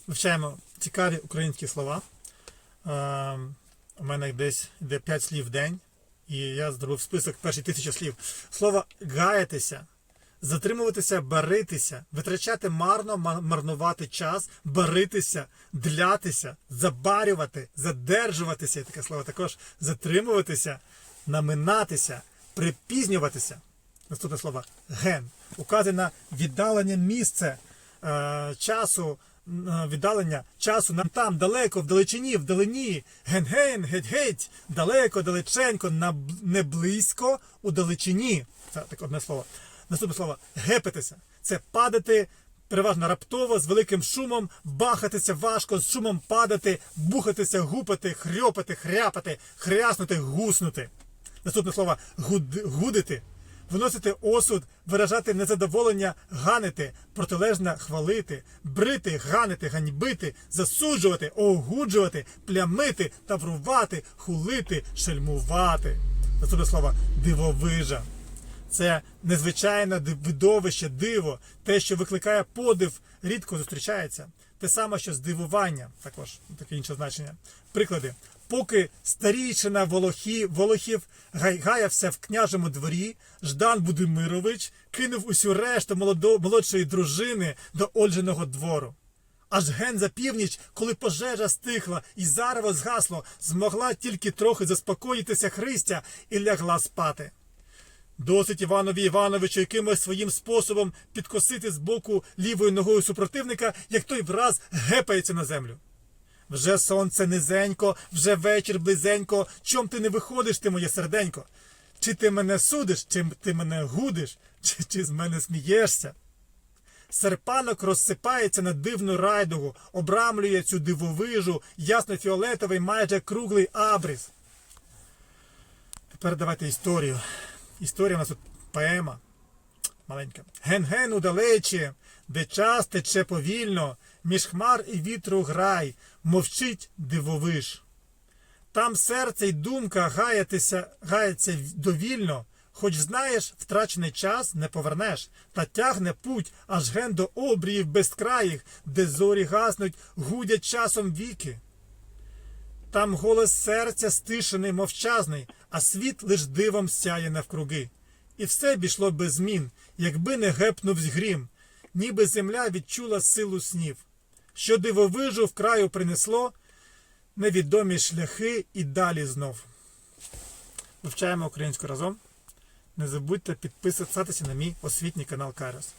Вивчаємо цікаві українські слова. У мене десь йде 5 слів в день. І я зробив список перші 1000 слів. Слово гаятися, затримуватися, баритися, витрачати марно, марнувати час, баритися, длятися, забарювати, задержуватися. Таке слово також затримуватися, наминатися, припізнюватися. Наступне слово ген. Указує на віддалене місце часу, віддалення часу нам там, далеко, вдалечині, вдалині, ген-ген, геть-геть, далеко, далеченько, не близько, у далечині. Це таке одне слово. Наступне слово гепитися. Це падати переважно раптово, з великим шумом, бахатися важко, з шумом падати, бухатися, гупати, хрьопати, хряпати, хряснути, гуснути. Наступне слово гудити. Виносити осуд, виражати незадоволення, ганити, протилежне хвалити, брити, ганити, ганьбити, засуджувати, огуджувати, плямити, таврувати, хулити, шельмувати. Наступне слово дивовижа. Це незвичайне видовище, диво, те, що викликає подив, рідко зустрічається. Те саме, що здивування, також таке інше значення. Приклади. Поки старійшина Волохів гаявся в княжому дворі, Ждан Будимирович кинув усю решту молодшої дружини до Ольжиного двору. Аж ген за північ, коли пожежа стихла і зарево згасло, змогла тільки трохи заспокоїтися Христя і лягла спати. Досить Іванові Івановичу якимось своїм способом підкосити з боку лівою ногою супротивника, як той враз гепається на землю. Вже сонце низенько, вже вечір близенько, чом ти не виходиш, ти моє серденько? Чи ти мене судиш, чи ти мене гудиш, чи з мене смієшся? Серпанок розсипається на дивну райдугу, обрамлює цю дивовижу, ясно-фіолетовий, майже круглий абрис. Тепер давайте історію. Історія у нас тут поема маленька. Ген-ген удалечі, де час тече повільно, між хмар і вітру грай, мовчить дивовиж. Там серце й думка гаяться довільно, хоч знаєш, втрачений час не повернеш, та тягне путь аж ген до обріїв безкраїх, де зорі гаснуть, гудять часом віки. Там голос серця стишений, мовчазний, а світ лиш дивом сяє навкруги. І все б ішло без змін, якби не гепнув грім, ніби земля відчула силу снів. Що дивовижу в краю принесло, невідомі шляхи і далі знов. Вивчаємо українську разом. Не забудьте підписатися на мій освітній канал Кайрос.